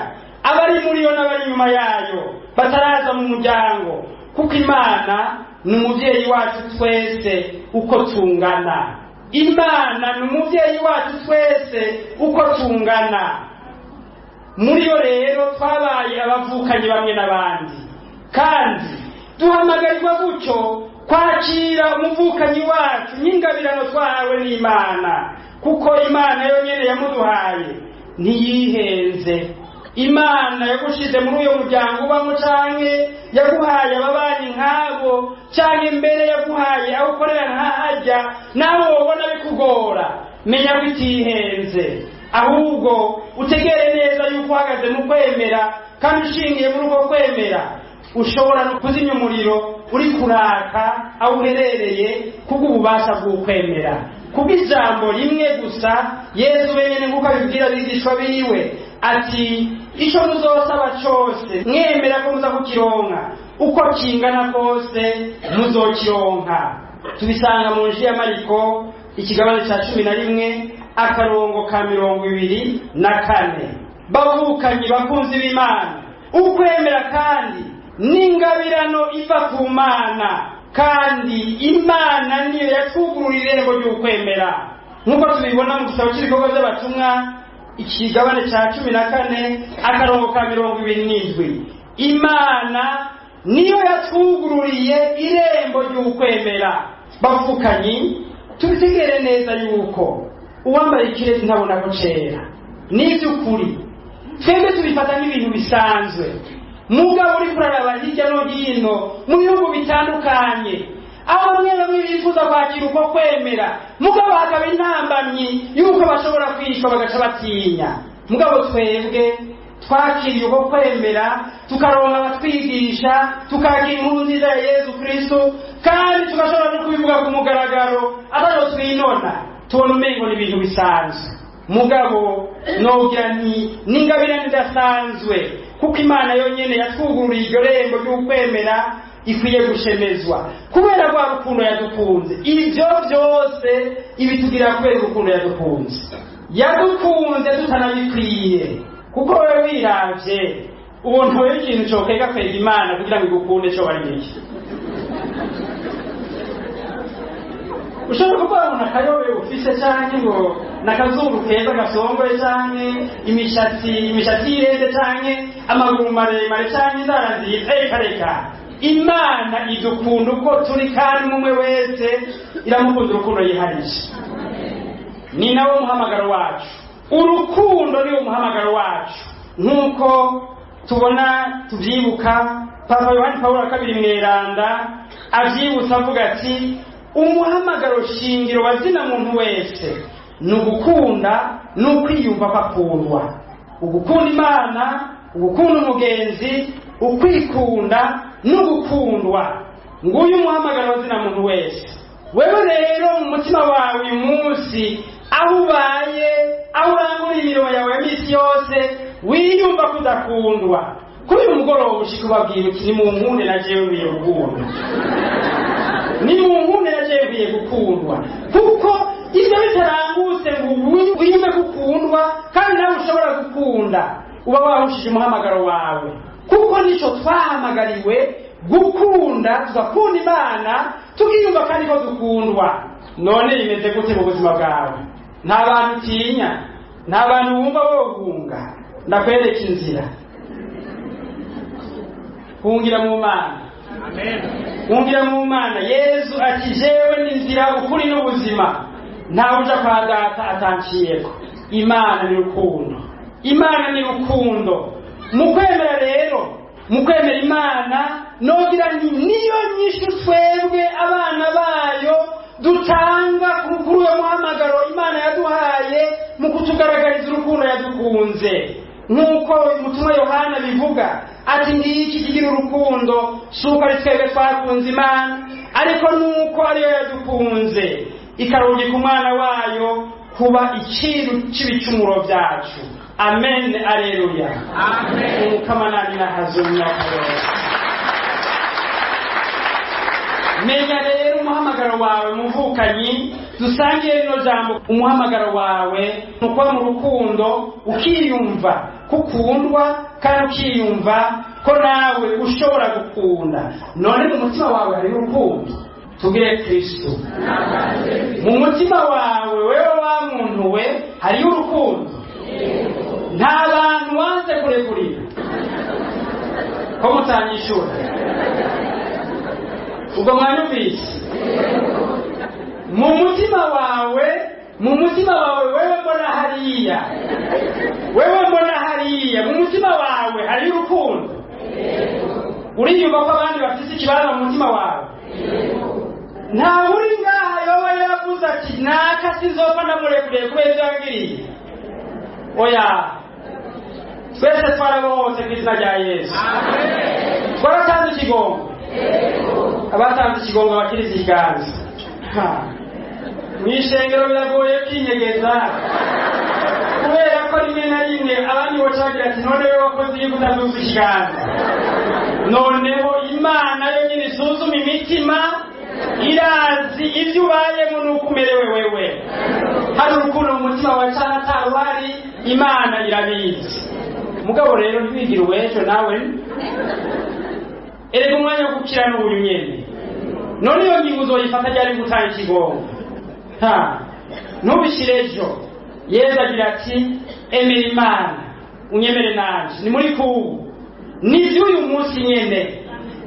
abari muri yo n'abari nyuma yayo bataraza mu muryango, kuko Imana ni umubyeyi wacu twese uko tungana. Imana ni umubyeyi wacu twese uko tungana. Muri yo rero twabaye abavukanyi bamwe n'abandi, kandi duhamagarirwa gutyo kwakira umuvukanyi wacu n'ingabirano twahawe n'Imana, kuko Imana yonyine yamuduhaye ntiyihenze. Imana yagushize muri uyo muryango ubamo, canke yaguhaye ababanyi nk'abo, canke mbere yaguhaye aho ukorera nk'ahajya nawe wobona bikugora, menya ko itihenze, ahubwo utegere neza yuko uhagaze mu kwemera kandi ushingiye muri uko kwemera ushobora no kuzimya umuriro uri kuraka aho uherereye kubw'ububasha bw'ukwemera. Kubw'ijambo rimwe gusa Yesu wenyine nk'uko abibwira abigishwa biwe ati, icyo muzosaba cyose mwemera ko muza kukironka, uko kingana kose muzokironka. Tubisanga mu Injili ya Mariko ikigabane cya 11 akarongo ka 24. Bavukanyi bakunzi b'Imana, ukwemera kandi n'ingabirano iva ku Mana, kandi Imana niyo yatwugururira irembo ry'ukwemera, nk'uko tubibona mu gitabo cy'ibikorwa by'abatumwa ikigabane cya 14 akarongo ka 27. Imana niyo yatwugururiye irembo ry'ukwemera. Bavukanyi, tubitegere neza yuko uwambaye ikirezi ntabona ko cera. N'iby'ukuri twebwe tubifata nk'ibintu bisanzwe, mugabo uri kuraraba hirya no hino mu bihugu bitandukanye, aho bamwe bifuza kwakira uko kwemera, mugabo hakaba intambamyi yuko bashobora kwishwa bagaca batinya. Mugabo twebwe twakiriye uko kwemera, tukaronka abatwigisha, tukakira inkuru nziza ya Yesu Kristo, kandi tugashobora no kubivuga ku mugaragaro atari twinona, tubona umengo ni ibintu bisanzwe. Mugabo nogira nti n'ingabirano idasanzwe, kuko Imana yonyine yatwugururiye iryo rembo ry'ukwemera ikwiye gushemezwa kubera rwa rukundo yadukunze. Ibyo byose ibitugira kubera urukundo yadukunze tutanabikwiye, kuko wewe wiravye ubuntu wewe ikintu cokega kwega Imana kugira ngo igukunde cyo bari iki. Ushobora kuba umuntu akayobe ufise cyane ngo nakazuru keza gasongoye cyane imishatsi irende cyane amaguru maremare cyane inzara nziza, reka imana idukunda uko turi kandi umwe wese iramukunda urukundo yiharije. Ni nawo muhamagaro wacu, urukundo niwo muhamagaro wacu, nk'uko tubona tubyibuka Papa Yohani Pawulo II Mweranda avyibutsa avuga ati umuhamagaro shingiro wa zina muntu wese ni ugukunda n'ukwiyumva kwakundwa, ugukunda Imana, ugukunda umugenzi, ukwikunda n'ugukundwa. Nguyu umuhamagaro wa zina muntu wese. Wewe rero mu mutima wawe uyu munsi aho ubaye, aho urangura imirimo yawe ya misi yose, wiyumva kudakundwa, kuri uyu mugoroba ushika ubabwira uti ni mu nkunde na jewe nkwiye gukundwa, ni mu nkunde na jewe nkwiye gukundwa, kuko ibyo bitarangutse ngo wiyumve gukundwa kandi nawe ushobora gukunda, uba wahushije umuhamagaro wawe, kuko nico twahamagariwe gukunda, tugakunda Imana, tukiyumva kandi ko dukundwa. None bimeze gute mu buzima bwawe? Nta bantu utinya, nta bantu wumva wogunga. Ndakwereka inzira, hungira mu Mana. Amen. Hungira mu Mana. Yesu ati jewe ni inzira, ukuri n'ubuzima, nta uja kwa Data atanciyeko. Imana ni rukundo, Imana ni rukundo. Mu kwemera rero, mu kwemera Imana, nogira niyo nyishu twebwe abana bayo dutanga kuri uwo muhamagaro Imana yaduhaye mu kutugaragariza urukundo yadukunze. Nk'uko umutumwa Yohana bivuga ati ngiki kigira urukundo, suko ari twebwe twakunze Imana, ariko nuko ariyo yadukunze ikarungika umwana wayo kuba ikiru c'ibicumuro vyacu. Amen, aleluya. Amen. Umukamanani na hazumya kure. Menya rero umuhamagaro wawe muvukanyi, dusangiye rino jambo. Umuhamagaro wawe nuko mu rukundo ukiyumva kukundwa kandi ukiyumva ko nawe ushobora gukunda. None mu mutima wawe hari urukundo, tugire Kristo. Mu mutima wawe wewe wa muntu we hari urukundo, nta bantu wanze kurekurira ko mutanyishura. Ubwo mwanyumvise? Mu mutima wawe wewe mbona hariya, wewe mbona hariya, mu mutima wawe hari urukundo. Uriyumva ko abandi bafite ikibazo mu mutima wawe? Nta uri ngaha yoba yavuze ati naka sinzopfa ndamurekuriye kubera ibyo yangiriye. Oya, twese twarabohotse mu izina rya Yesu. Twaratanze ikigongo, abatanze ikigongo bakiriza ikiganza. Mw'ishengero biragoye kwinyegeza, kubera ko rimwe na rimwe abandi bocagira ati none wewe wakoze iyo utazuza ikiganza. Noneho Imana yo nyine isuzuma imitima, irazi ibyo ubayemo nuko umerewe wewe. Hari urukundo mu mutima wa cyane ataruhari, Imana irabizi. Mugabo rero ntwigire uwejo nawe, erega umwanya wo gukira n'uyu nyene. None iyo ngingo uzoyifata ryari gutanga ikigongo? Ntubishirejo. Yesu agira ati emera Imana unyemere nanje. Ni muri kubu ni by'uyu munsi nyene,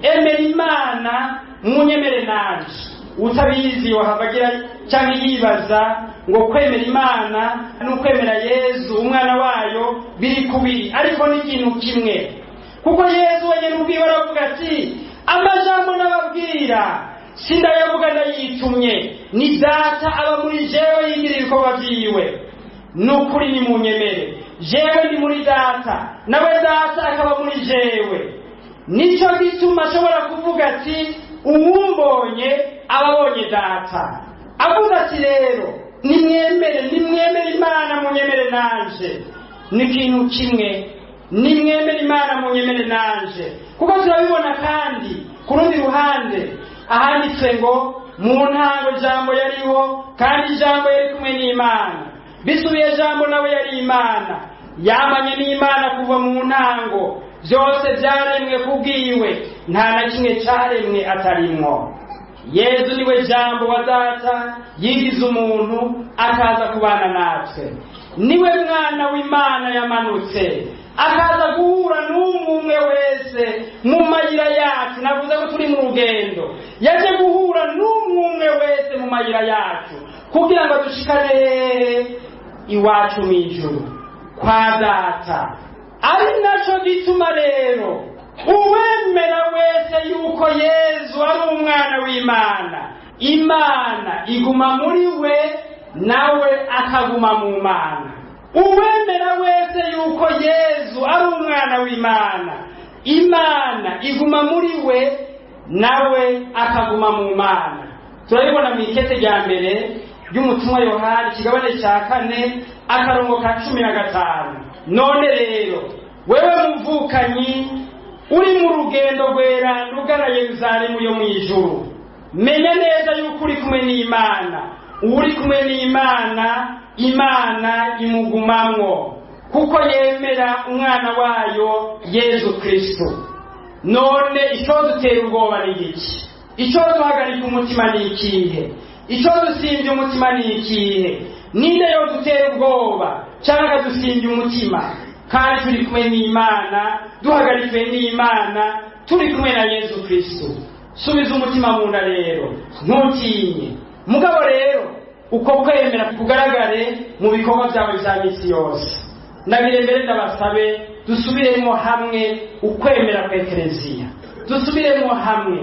emera Imana munyemere nanje. Utabizi wahavagira cyangwa yibaza ngo kwemera Imana n'ukwemera Yesu umwana wayo biri kubiri, ariko ni ikintu kimwe. Kuko Yesu wenyine ubwiwe aravuga ati amajambo nababwira sindayavuga ndayitumye, ni Data aba muri jewe yigirira ibikorwa vyiwe. Nukuri ni munyemere, jewe ndi muri Data, nawe Data akaba muri jewe. Nico gituma ashobora kuvuga ati uwumbonye ababonye Data. Avuga ati rero nimwemere Imana munyemere nanje. Ni ikintu kimwe, nimwemere Imana munyemere nanje. Kuko turabibona kandi ku rundi ruhande ahanditse ngo mu ntango jambo yariho kandi jambo yari kumwe n'Imana. Bisubiye jambo nawe yari Imana, yamanye n'Imana kuva mu ntango. Byose byaremwe kubwiwe, nta na kimwe cyaremwe atarimwo. Yesu niwe jambo wa Data yigize umuntu akaza kubana natwe. Niwe mwana w'Imana yamanutse akaza guhura n'umwe wese mu mayira yacu navuze ko turi mu rugendo, yaje guhura n'umwe wese mu mayira yacu kugira ngo dushikane iwacu mw'ijuru kwa Data. Ari naco gituma rero uwemera wese yuko Yesu ari umwana w'Imana, Imana iguma muri we nawe akaguma mu Mana. Uwemera wese yuko Yesu ari umwana w'Imana, Imana iguma muri we nawe akaguma mu Mana. Turabibona mu ikete rya mbere ry'umutumwa Yohana ikigabane cya 4 akarongo ka 15. None rero wewe muvukanyi uri mu rugendo rwera rugana Yerusalemu yo mw'ijuru, menya neza yuko uri kumwe n'Imana. Uri kumwe n'Imana, Imana imugumamwo kuko yemera umwana wayo Yesu Kristo. None icyo dutera ubwoba ni iki? Icyo duhagarika umutima ni ikihe? Icyo dusimbye umutima ni ikihe? Ninde yo dutera ubwoba cyangwa dusimbye umutima? Kandi turi kumwe n'Imana, duhagarikwe n'Imana, turi kumwe na Yesu Kristo. Subiza umutima mu nda rero, ntutinye. Mugabo rero uko kwemera kugaragare mu bikorwa byawe bya misi yose. Nagire mbere ndabasabe dusubiremo hamwe ukwemera kwa Eklezia. Dusubiremo hamwe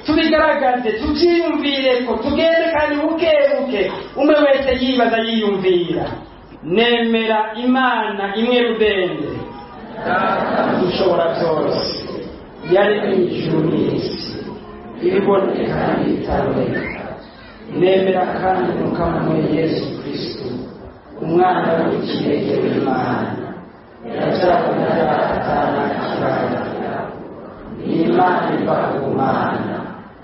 tubigaragaze, tubyiyumvire ko tugende kandi bukebuke umwe wese yibaza yiyumvira. Nemera Imana imwe rudende dushobora byose, yaremye ijuru n'isi, ibiboneka n'ibitaboneka. Nemera kandi Mukama Yesu Kristo, umwana w'ikinege w'Imana, yajawe na Data n'Imana, n'Imana iva ku Mana,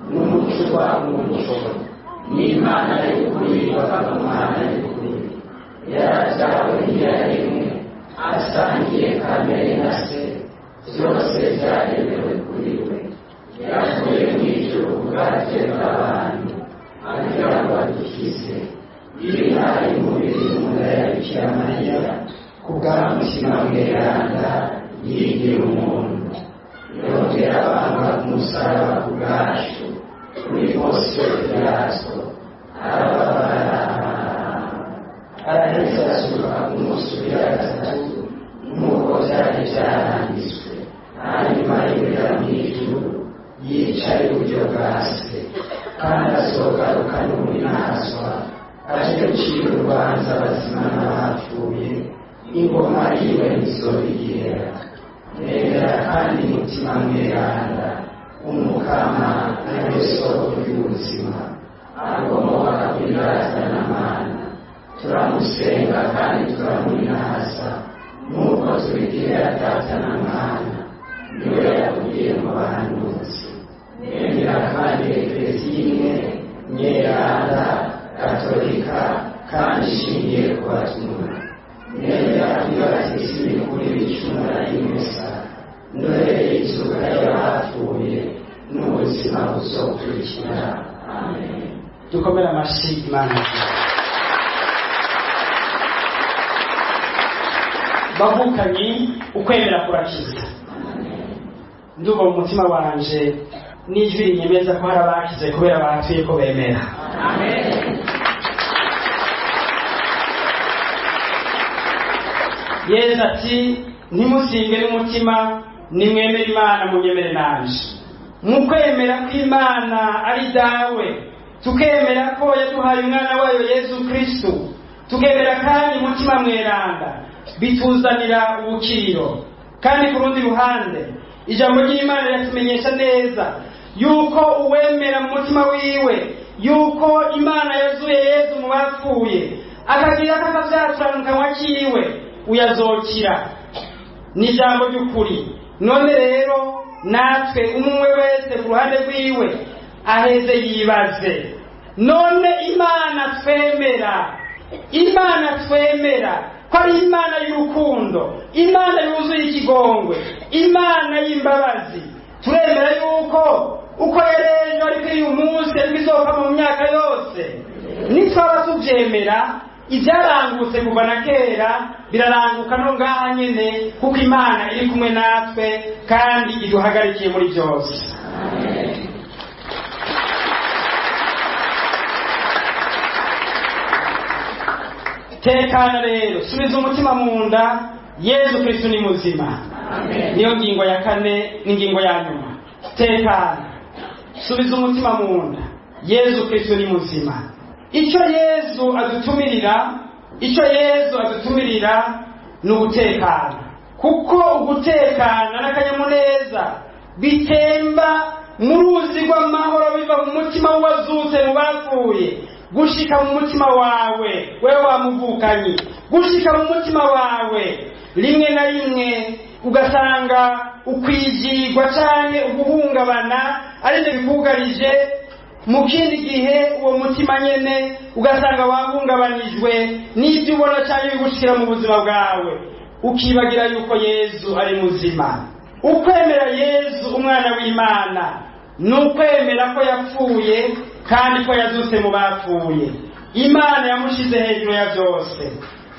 n'umuco wa muco, n'Imana y'ukuri iva ku Mana y'ukuri. Yajawe ntiyaremwe, asangiye kamere na Se, byose byaremewe kuri we. Yavuye mw'ijuru bwake bw'abantu, kugira ngo adukize. Yihaye umubiri mu nda ya Bikira Mariya, kubw'umutima mweranda yigira umuntu. Yongera abambwa ku musaraba ku bwacu, kuri Ponsiyo Pilato, arababara, araheza asuka ku munsi wa gatatu nk'uko byari byaranditswe. Hanyuma yurira mw'ijuru, yicaye iburyo bwa Se, kandi azogaruka n'umurinazwa, aje gucira urubanza abazima n'abapfuye. Ingoma yiwe ntizobigera. Nemera kandi umutima mweranda, umukama ariwe soko y'ubuzima, agomoka kuri Data na Mana. Turamusenga kandi turamuninaza nk'uko tubigirira Data na Mana, niwe yakubwiye mu bahanuzi. Nemera kandi Eklezia imwe nyeranda Katolika kandi ishingiye ku batumwa. Nemera kwibatisa imikuru y'ibicumura y'imesa, ndorere izuka y'abapfuye n'ubuzima buzokurikira. Amen. Dukomere amashyi Imana. Bavukanyi ukwemera kurakiza. Ndumva mu mutima wanje n'ijwi rinyemeza ko hari abakize kubera batuye ko bemera. Amen. Yesu ati ntimusinge n'umutima, nimwemere Imana munyemere nanje. Mu kwemera ko Imana ari dawe, tukemera ko yaduhaye umwana wayo Yesu Kristo, tukemera kandi umutima mweranda, bituzanira ubukiro. Kandi ku rundi ruhande ijambo ry'Imana yatumenyesha neza yuko uwemera mu mutima wiwe yuko Imana yazuye Yesu mu bapfuye, akagira akavyatura mu kanwa kiwe, uyazokira. Ni ijambo ry'ukuri. None rero natwe umwe wese ku ruhande rwiwe aheze yibaze, none Imana twemera ko ari Imana y'urukundo, Imana yuzuye ikigongwe, Imana y'imbabazi. Turemera yuko uko yarejo ariko uyu munsi bizoka mu myaka yose. Nitwaba tubyemera, ibyarangutse kuva na kera biraranguka no ngaha nyene, kuko Imana iri kumwe natwe kandi iduhagarikiye muri byose. tekana rero, subiza umutima mu nda, Yezu Kristo ni muzima. Niyo ngingo ya kane n'ingingo ya nyuma. Tekana, subiza umutima mu nda, Yezu Kristo ni muzima. Icyo Yezu adutumirira ni ugutekana, kuko ugutekana n'akanyamuneza bitemba mu ruzi rw'amahoro biva mu mutima w'uwazutse mu bapfuye gushika mu mutima wawe, wewe wamuvukanyi, gushika mu mutima wawe. Rimwe na rimwe ugasanga ukwijigwa canke uguhungabana ari byo bikugarije, mu kindi gihe uwo mutima nyene ugasanga wahungabanijwe n'ibyo ubona canke bigushikira mu buzima bwawe, ukibagira yuko Yezu ari muzima. Ukwemera Yezu umwana w'Imana nukwemera ko yapfuye kandi ko yazutse mu bapfuye. Imana yamushize hejuru ya byose.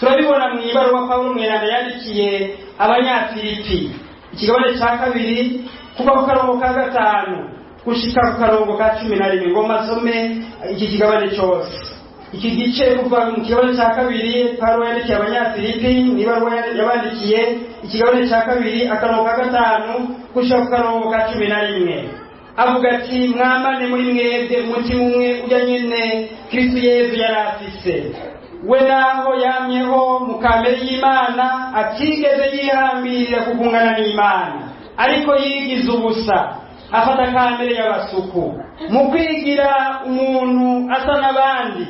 Turabibona mu ibaruwa Pawulo mweranda yandikiye Abanyafilipi, ikigabane cya 2 kuva ku karongo ka 5 gushika ku karongo ka 11, ngo masome iki kigabane cyose. Iki gice kuva mu kigabane cya 2 Pawulo yandikiye Abanyafilipi, mu ibaruwa yabandikiye ikigabane cya 2 akarongo ka 5 gushika ku karongo ka 11, avuga ati mwamane muri mwebwe umutima umwe ujya nyene Kristo Yezu yari afise. We naho yamyeho mu kamere y'Imana atigeze yihambirira kugungana n'Imana, ariko yigize ubusa afata kamere y'abasuku. Mu kwigira umuntu asa n'abandi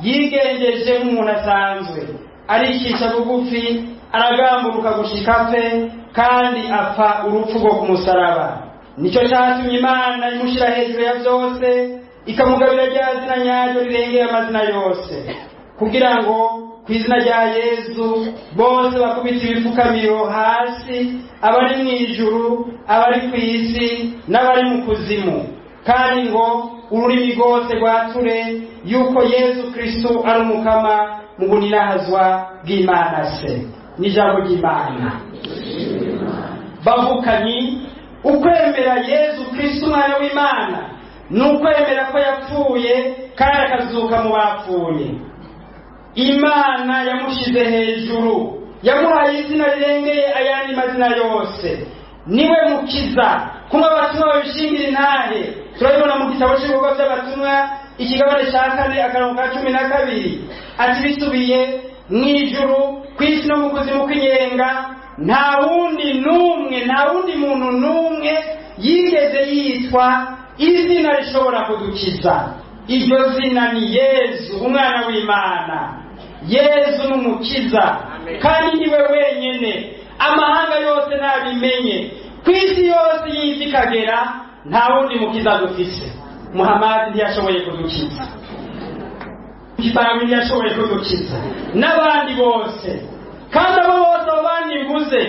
yigengeje nk'umuntu asanzwe, aricisha bugufi, aragamburuka gushika apfe, kandi apfa urupfu rwo ku musaraba. Nicyo cyatumye Imana imushira hejuru ya byose, ikamugabira rya zina nyaryo rirengeye amazina yose, kugira ngo ku izina rya Yezu bose bakubita ibifukamiro hasi, abari mu ijuru, abari ku isi, n'abari mu kuzimu, kandi ngo ururimi rwose rwature yuko Yezu Kristo ari umukama mu buninahazwa bw'Imana se. N'ijambo ry'Imana. Bavukanyi, ukwemera Yezu Kristo umwana w'Imana nukwemera ko yapfuye kandi akazuka mu bapfuye. Imana yamushize hejuru, yamuhaye izina rirengeye ayandi mazina yose. Niwe mukiza, kuma abatumwa babishingira intahe. Turabibona mu gitabo cy'ibikorwa by'abatumwa ikigabane cya 4 akarongo ka 12, ati bisubiye mu ijuru, ku isi no mu kuzimu kw'inyenga, nta wundi muntu n'umwe yigeze yitwa izina rishobora kudukiza. Iryo zina ni Yezu umwana w'Imana. Yezu n'umukiza, kandi niwe wenyene amahanga yose nabimenye, ku isi yose yizi kagera, nta wundi mukiza dufise. Muhammad ntiyashoboye kudukiza, Kitabu ntiyashoboye kudukiza, n'abandi bose, kandi abo bose abandi mvuze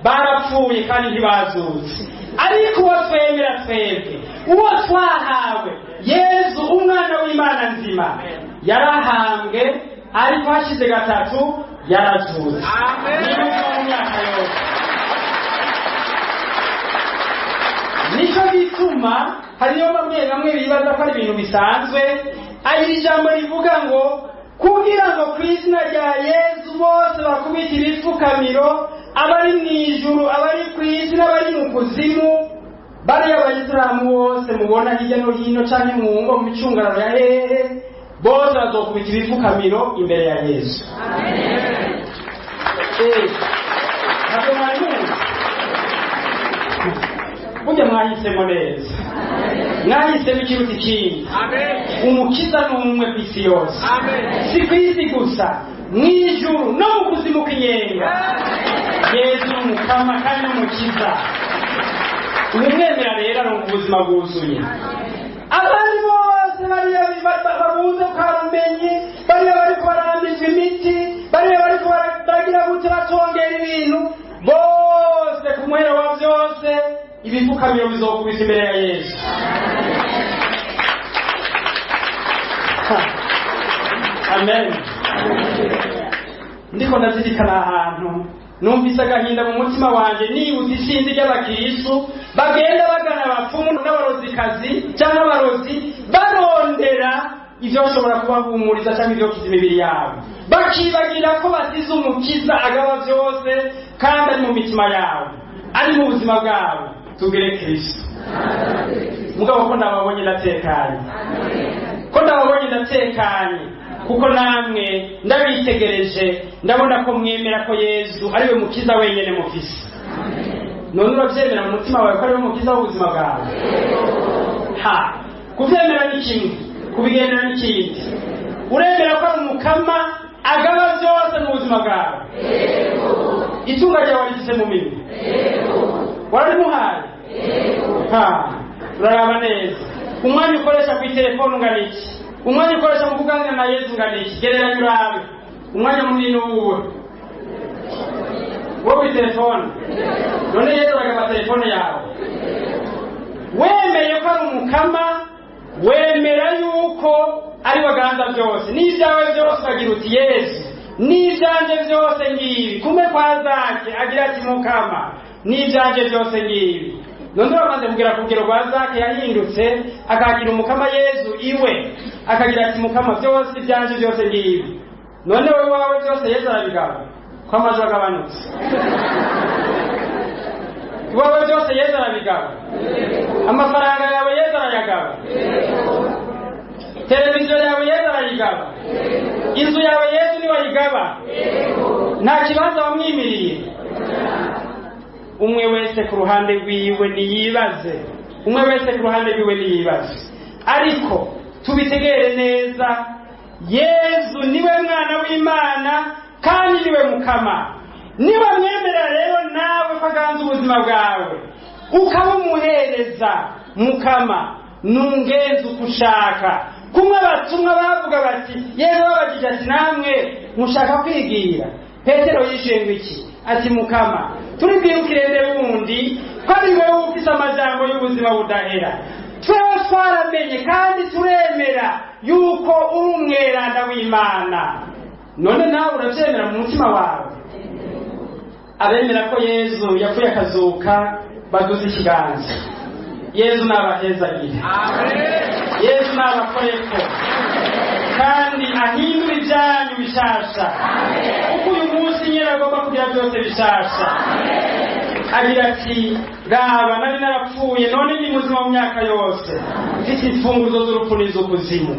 barapfuye kandi ntibazutse. Ariko uwo twemera twebwe, uwo twahawe, Yezu umwana w'Imana nzima, yarahambwe, ariko hashize 3 yarazutse. Amen. Nico bituma hariyo bamwe bibaza ko ari ibintu bisanzwe. Ari ijambo rivuga ngo kugira ngo ku izina rya Yezu bose bakubita ibifukamiro, abari mu ijuru, abari ku isi, n'abari mu kuzimu. Bari abayisilamu bose mubona hirya no hino canke mu ngo mu micungararo ya hehe, bose bazokubita ibifukamiro imbere ya Yesu. Amen. Burya mwahisemo neza, mwahisemo ikiruta ikindi. Umukiza ni umwe ku isi yose, si ku isi gusa, mu ijuru no mu kuzimu kw'inyenga. Yesu ni umukama kandi n'umukiza. Umwemera rero ari ubuzima bwuzuye. Abandi bose babuze karumenye, bari barambizwa imiti, bari baragira gute batongera ibintu, bose ku muhera wa byose ibifukamiro bizokubita imbere ya Yesu. Amen. Ndiko ndazirikana ahantu numvise agahinda mu mutima wanje, nibutse isinzi ry'abakristo bagenda bagana abapfumu n'abarozikazi cyangwa abarozi barondera ibyo bashobora kubahumuriza cyangwa ibyo kiza imibiri yabo. bakibagira ko basize umukiza agaba byose kandi ari mu mitima yawe, ari mu buzima bwawe. Tugire Kristo. Mugabo ko ndababonye ndatekanye, ko ndababonye ndatekanye, kuko namwe ndabitegereje, ndabona ko mwemera ko Yesu ari we mukiza wenyene mufise. None uravyemera mu mutima wawe ko ari we mukiza w'ubuzima bwawe? Kuvyemera ni kimwe, kubigendera ni ikindi. Uremera ko ari umukama agaba byose mu buzima bwawe? Itunga ryawe rifise mu minwe? Wararimuhaye? Uraraba neza. Umwanya ukoresha ku telefone ungana iki? Umwanya ukoresha mu kuganira na Yesu ungana iki? Gereranya urabe. Umwanya munini uwuwe wo ku telefone. None Yesu agaba telefone yawe. Wemeye ko ari umukama, wemera yuko ari waganza byose, n'ibyawe byose ukagira uti Yesu, n'ibyanje byose ngibi. Kumwe kwa Zake agira ati mukama, n'ibyanje byose ngibi. None bamaze kugira kugero kwa Zake yahindutse akagira umukama Yesu iwe, akagira ati mukama byose ibyanje byose ngibi. None wowe wawe byose Yesu arabigaba ko amazi agabanutse? Wowe byose Yesu arabigaba? Amafaranga yawe Yesu arayagaba? Televiziyo yawe Yesu arayigaba? Inzu yawe Yesu ni wayigaba? Nta kibazo wamwimiriye? Umwe wese ku ruhande rwiwe niyibaze, umwe wese ku ruhande rwiwe niyibaze. Ariko tubitegere neza, Yesu niwe mwana w'Imana kandi niwe mukama. Niba mwemera rero nawe kaganza ubuzima bwawe ukaba umuhereza mukama, nungenza ukushaka. Kumwe batumwa bavuga bati Yesu babagije ati namwe mushaka kwigira. Petero yishenga iki? Ati mukama, turi bwirukirende wundi ko ari wewe ufite amajambo y'ubuzima budahera. Twewe twaramenye kandi turemera yuko uri umweranda w'Imana. None nawe uravyemera mu mutima wawe? Abemera ko Yesu yapfuye akazuka baduze ikiganza. Yesu nabahezagire. Yesu nabakoreko kandi ahindura ibyanyu bishasha, kuko uyu munsi nyine agomba kugira byose bishasha. Agira ati raba nari narapfuye none ndi muzima mu myaka yose, mfite imfunguzo z'urupfu n'iz'ukuzimu.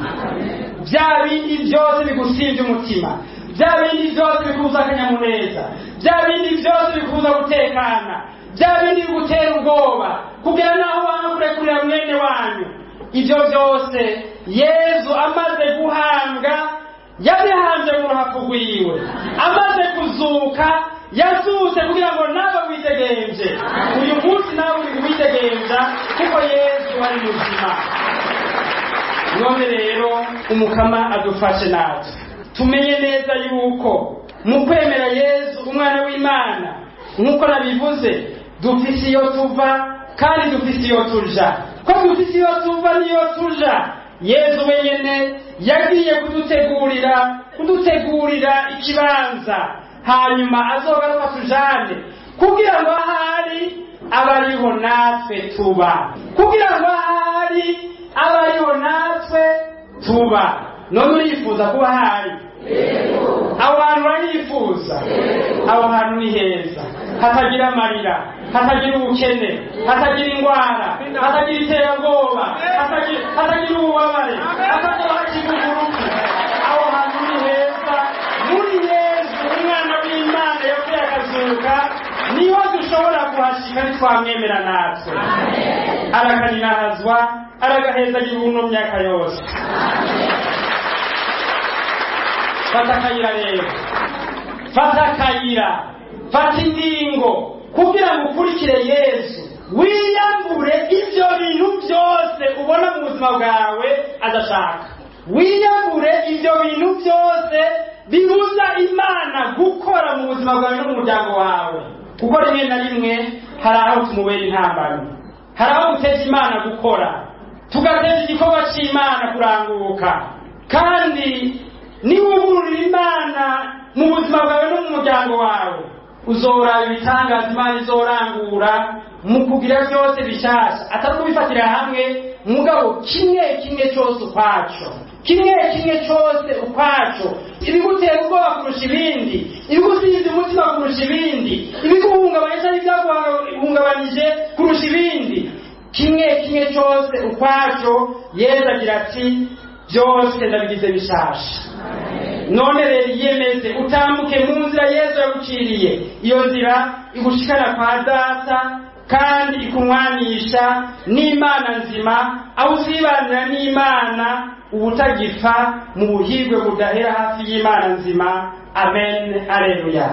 Bya bindi byose bigusivye umutima, bya bindi byose bikubuza akanyamuneza, bya bindi byose bikubuza gutekana, bya bindi bigutera ubwoba kugira naho wanga kurekurira mwene wanyu, ibyo byose Yesu amaze guhambwa yabihambye mu ruhafu rwiwe. Amaze kuzuka yazutse kugira ngo nawe witegenze. Uyu munsi nawe witegenza kuko Yesu ari muzima. None rero umukama adufashe natwe tumenye neza yuko mu kwemera Yesu umwana w'Imana, nkuko nabivuze, dufise iyo tuva kandi dufise iyo tuja. Ko dufise iyo tuva niyo tuja, Yesu wenyene yagiye kudutegurira ikibanza, hanyuma azogaruka tujane kugira ngo ahari abariho natwe tuba, kugira ngo ahari abariho natwe tuba. None urifuza kuba ahari? Aho hantu urifuza? Aho hantu ni heza, hatagira amarira, hatagira ubukene, hatagira indwara, hatagira iterabwoba, hatagira ububabare, hatagira urupfu. Aho hantu ni heza. Muri Yesu umwana w'Imana yapfuye akazuka, niho dushobora kuhashika ntitwamwemera natwe. Arakaninahazwa, aragahezagira ubuno myaka yose. Fata akayira rero, fata akayira, fata ingingo kugira ngo ukurikire Yesu, wiyambure ibyo bintu byose ubona mu buzima bwawe adashaka. Wiyambure ibyo bintu byose bibuza Imana gukora mu buzima bwawe no mu muryango wawe, kuko rimwe na rimwe hari aho tumubera intambara, hari aho guteza Imana gukora, tugateza igikorwa cy'Imana kuranguka. Kandi niwuburira Imana mu buzima bwawe no mu muryango wawe, uzora ibitangaza Imana izorangura mu kugira byose bishasha, atari kubifatira hamwe mugabo kimwe cyose ukwaco. kimwe cyose ukwaco, ibigutera ubwoba kurusha ibindi, ibigusize umutima kurusha ibindi, ibiguhungabanya cyangwa ibyaguhungabanije kurusha ibindi, kimwe cyose ukwaco. Yesu agira ati byose ndabigize bishasha. None rero yemeze utambuke mu nzira Yesu yaguciriye, iyo nzira igushikana kwa Data kandi ikumwanisha n'Imana nzima, aho uzibanira n'Imana ubutagifa mu buhirwe budahera hafi y'Imana nzima. Amen, aleluya.